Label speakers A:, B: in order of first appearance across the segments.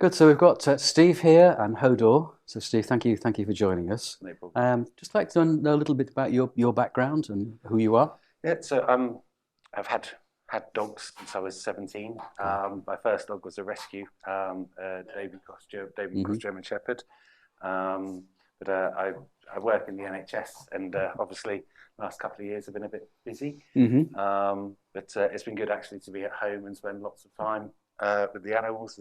A: Good. So we've got Steve here and Hodor. So Steve, thank you for joining us.
B: No problem.
A: Just like to know a little bit about your background and who you are.
B: Yeah, I've had dogs since I was 17.
A: Okay.
B: My first dog was a rescue, David
A: Hmm.
B: Cross German Shepherd. Um, but I work in the NHS, and obviously, last couple of years have been a bit busy.
A: Hmm.
B: But it's been good actually to be at home and spend lots of time with the animals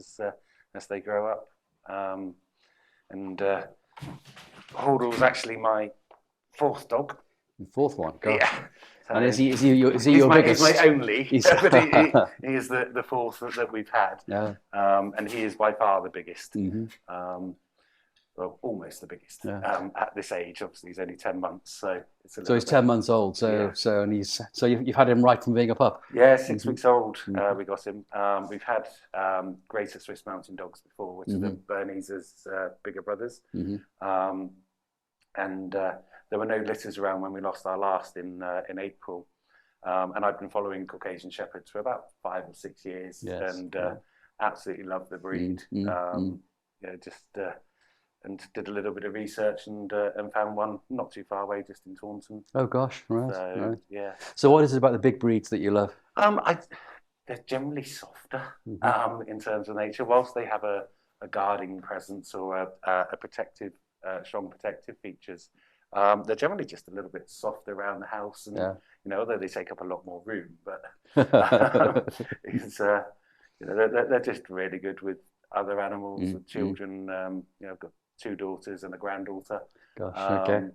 B: as they grow up. Um, and Hodor was actually my fourth dog.
A: The fourth one. Gosh.
B: Yeah.
A: And
B: So
A: is he your
B: he's my
A: biggest?
B: only,
A: He's
B: but he is the fourth that we've had,
A: yeah.
B: and he is by far the biggest.
A: Hmm.
B: Um, well, almost the biggest
A: Yeah.
B: at this age. Obviously, he's only 10 months, so it's a
A: So
B: little
A: he's
B: bit.
A: 10 months old.
B: Yeah,
A: So you've had him right from being a pup.
B: yeah, six
A: Hmm.
B: weeks old.
A: Hmm.
B: We got him. We've had greater Swiss Mountain Dogs before, which are the
A: Hmm.
B: Bernese bigger brothers.
A: Hmm.
B: Um, and there were no litters around when we lost our last in April. And I've been following Caucasian Shepherds for about 5 or 6 years,
A: Yes.
B: and
A: Yeah.
B: absolutely love the breed.
A: Mm.
B: Just and did a little bit of research and found one not too far away, just in Taunton.
A: Oh gosh. Right.
B: So
A: Right.
B: yeah,
A: So what is it about the big breeds that you love?
B: I they're generally softer
A: Hmm.
B: in terms of nature, whilst they have a guarding presence or a protective, strong protective features. They're generally just a little bit soft around the house, and
A: Yeah.
B: although they take up a lot more room, but it's they're just really good with other animals, with
A: Mm.
B: children. I've got two daughters and a granddaughter,
A: Gosh. Okay.
B: um,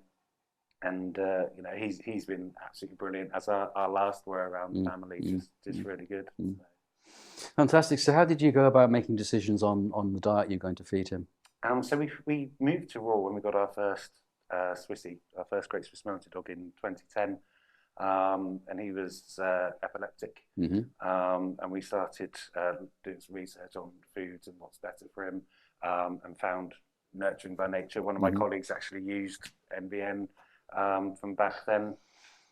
B: and he's been absolutely brilliant. As our last were around the
A: Mm.
B: family,
A: Mm.
B: just
A: Mm.
B: really good.
A: Mm. Fantastic. So, how did you go about making decisions on the diet you're going to feed him?
B: So we moved to Raw when we got our first Swissy, our first Great Swiss Mounted Dog in 2010, and he was epileptic.
A: Hmm.
B: And we started doing some research on foods and what's better for him, and found Nurturing by Nature. One of my
A: Hmm.
B: colleagues actually used NVN from back then,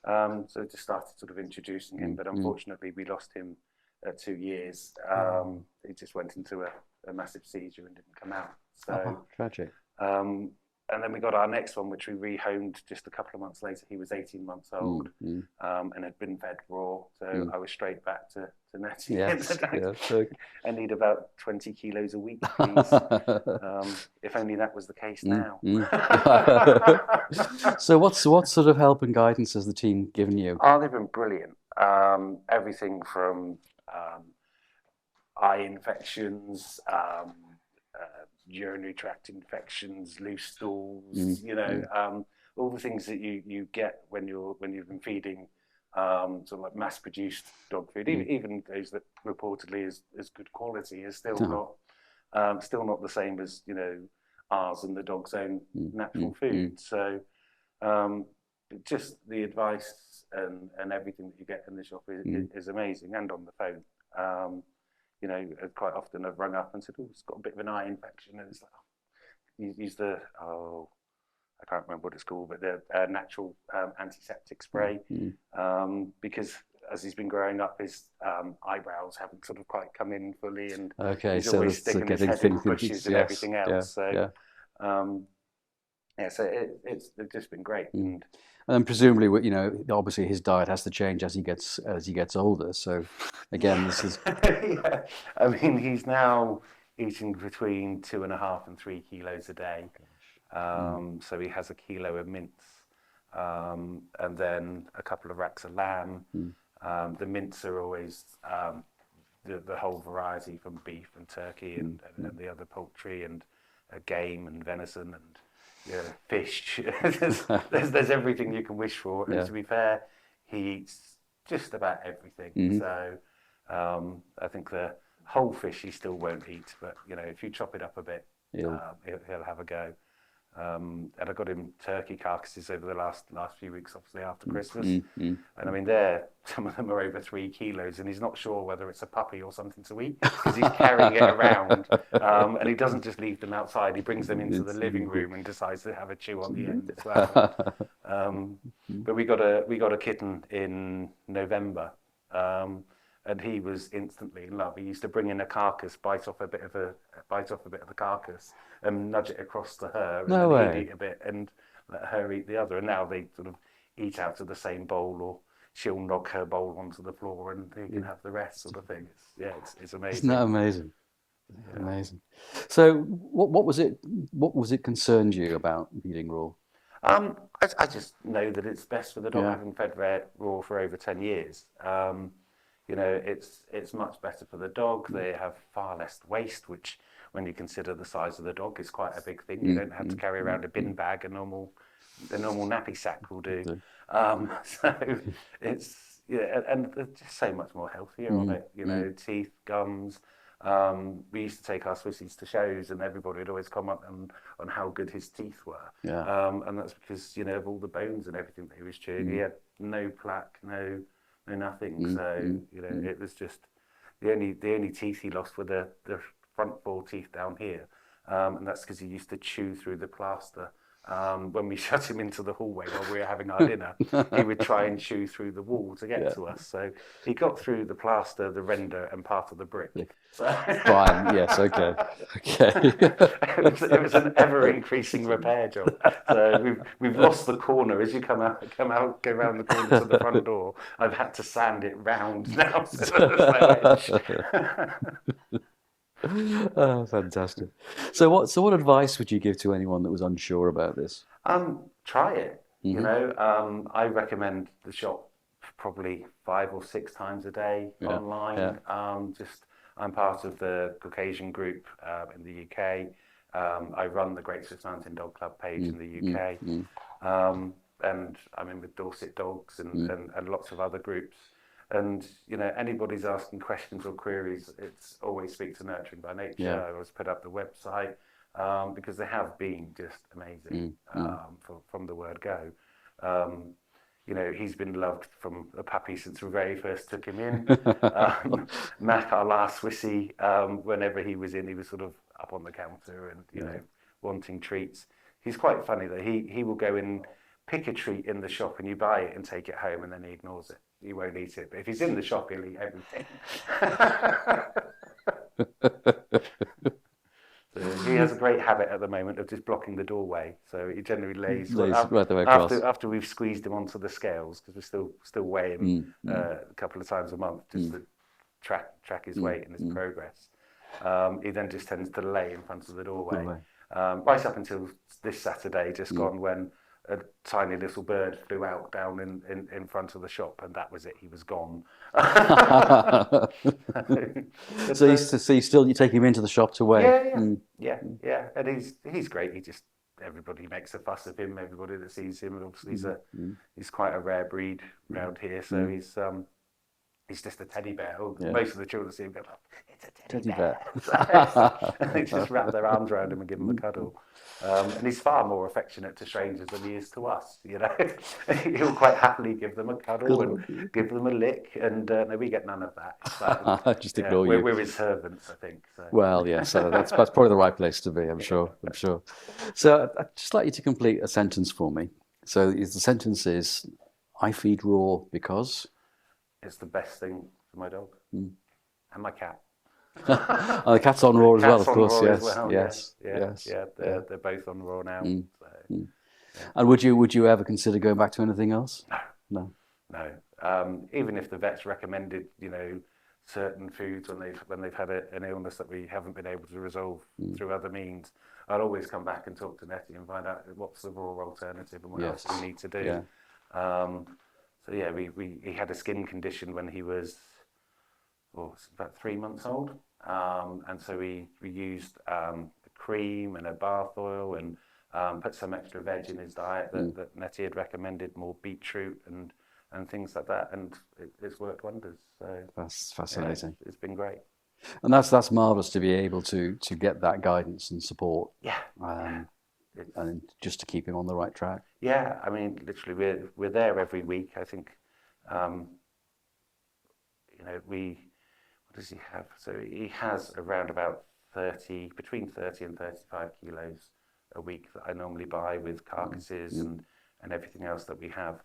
B: so just started sort of introducing him. But
A: Mm.
B: unfortunately, we lost him at 2 years.
A: Oh.
B: He just went into a massive seizure and didn't come out. So,
A: Oh, tragic.
B: um, and then we got our next one, which we rehomed just a couple of months later. He was 18 months old,
A: Mm. Mm.
B: and had been fed raw. So
A: Mm.
B: I was straight back to Nettie.
A: Yes. Yes. So,
B: I need about 20 kilos a week, please. If only that was the case
A: mm.
B: now.
A: Mm. So, what sort of help and guidance has the team given you?
B: Oh, they've been brilliant. Everything from eye infections, urinary tract infections, loose
A: Mm.
B: stools.
A: Mm.
B: All the things that you get when you've been feeding sort of like mass-produced dog food.
A: Mm.
B: Even those that reportedly is good quality is
A: Oh.
B: still not the same as ours and the dog's own
A: Mm.
B: natural
A: Mm. Mm.
B: food. So um, just the advice and everything that you get in the shop
A: Mm.
B: is amazing, and on the phone. Quite often I've rung up and said, "Oh, it's got a bit of an eye infection," and it's like, use the I can't remember what it's called, but the natural antiseptic
A: Mm.
B: spray,
A: Mm.
B: because as he's been growing up, his eyebrows haven't sort of quite come in fully, and
A: Okay.
B: he's
A: So
B: always
A: that's
B: sticking his
A: getting
B: head in
A: thin.
B: bushes and
A: Yes.
B: everything
A: Yeah.
B: else. So
A: Yeah.
B: um, yeah, so it's just been great,
A: Mm.
B: and
A: And presumably, obviously his diet has to change as he gets older. So again, this is
B: yeah. I mean, he's now eating between 2.5 and 3 kilos a day.
A: mm.
B: So he has a kilo of mince, and then a couple of racks of lamb.
A: Mm.
B: The mince are always the whole variety from beef and turkey
A: Mm.
B: and the other poultry and game and venison and fish. there's everything you can wish for. And
A: Yeah.
B: to be fair, he eats just about everything.
A: Hmm.
B: So I think the whole fish he still won't eat, but if you chop it up a bit,
A: He'll.
B: he'll have a go. And I got him turkey carcasses over the last few weeks, obviously after Christmas.
A: Mm. Mm.
B: And I mean, some of them are over 3 kilos, and he's not sure whether it's a puppy or something to eat because he's carrying it around. And he doesn't just leave them outside; he brings them into the living room and decides to have a chew on the end as well. But we got a kitten in November, and he was instantly in love. He used to bring in a carcass, bite off a bit of the carcass, and nudge it across to her, and
A: No
B: then he'd
A: way.
B: eat a bit and let her eat the other. And now they sort of eat out of the same bowl, or she'll knock her bowl onto the floor, and he can have the rest, sort of thing. It's
A: Isn't that
B: amazing.
A: amazing?
B: Yeah.
A: Amazing. So, what was it? What was it concerned you about feeding raw?
B: I just know that it's best for the dog,
A: Yeah.
B: having fed raw for over 10 years. It's much better for the dog. They have far less waste, which, when you consider the size of the dog, is quite a big thing. You don't have to carry around a bin bag. A normal nappy sack will do. So it's, yeah, and they're just so much more healthier on it. Teeth, gums. We used to take our Swissies to shows, and everybody would always comment on how good his teeth were.
A: Yeah.
B: And that's because, of all the bones and everything that he was chewing. He had no plaque, no nothing. So, it was just the only teeth he lost were the front 4 teeth down here. And that's because he used to chew through the plaster. When we shut him into the hallway while we were having our dinner, he would try and chew through the wall to get to us. So he got through the plaster, the render, and part of the brick. So
A: Fine. Yes. Okay. Okay.
B: it was an ever increasing repair job. So we've lost the corner as you go around the corner to the front door. I've had to sand it round now. So there's no edge.
A: Oh, fantastic. So what advice would you give to anyone that was unsure about this?
B: Try it. I recommend the shop probably 5 or 6 times a day online. I'm part of the Caucasian group in the UK. I run the Great Swiss Mountain Dog Club page in the UK, and I'm in with Dorset Dogs and lots of other groups. And anybody's asking questions or queries, it's always speak to Nurturing by Nature. I always put up the website because they have been just amazing from the word go. He's been loved from a puppy since we very first took him in. Mac, our last Swissie, whenever he was in, he was sort of up on the counter and wanting treats. He's quite funny though. He will go and pick a treat in the shop, and you buy it and take it home, and then he ignores it. He won't eat it. But if he's in the shop, he'll eat everything. So he has a great habit at the moment of just blocking the doorway. So he generally lays
A: Right the way across.
B: after we've squeezed him onto the scales, because we're still weigh him a couple of times a month just to track his weight and his progress. He then just tends to lay in front of the doorway. Right up until this Saturday, just gone, when a tiny little bird flew out down in front of the shop, and that was it. He was gone.
A: So you take him into the shop to weigh?
B: Yeah. And he's great. Everybody makes a fuss of him. Everybody that sees him, and obviously he's quite a rare breed around here. So he's just a teddy bear. Most of the children see him go, it's a teddy bear. And they just wrap their arms around him and give him a cuddle. And he's far more affectionate to strangers than he is to us. He'll quite happily give them a cuddle and give them a lick, and no, we get none of that.
A: Just ignore you.
B: We're his servants, I think. So.
A: Well, yes, that's probably the right place to be. I'm sure. So I'd just like you to complete a sentence for me. So the sentence is, "I feed raw because."
B: It's the best thing for my dog and my cat.
A: Oh, the cat's on raw as well, of course. Yes.
B: They're both on raw now.
A: And would you ever consider going back to anything else?
B: No. Even if the vet's recommended, certain foods when they've had an illness that we haven't been able to resolve through other means, I'd always come back and talk to Nettie and find out what's the raw alternative and what else we need to do. So he had a skin condition when he was about 3 months old, and so we used a cream and a bath oil and put some extra veg in his diet that Nettie had recommended, more beetroot and things like that, and it's worked wonders. So
A: that's fascinating.
B: It's been great.
A: And that's marvelous to be able to get that guidance and support. And just to keep him on the right track.
B: Yeah, I mean, literally, we're there every week. I think, what does he have? So he has around about between 30 and 35 kilos a week that I normally buy with carcasses and everything else that we have.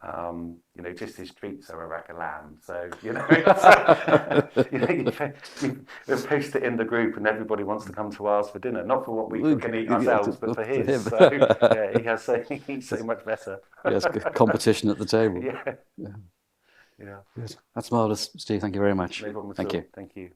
B: You know, just his treats are a rack of lamb. So, you know, it's, you know, you post it in the group and everybody wants to come to ours for dinner, not for what we can eat ourselves, but for his. So, yeah, he has he's so much better.
A: Yes, competition at the table.
B: Yeah.
A: Yeah.
B: Yeah.
A: Good. That's marvelous, Steve. Thank you very much.
B: No problem at
A: Thank
B: all.
A: you.
B: Thank you.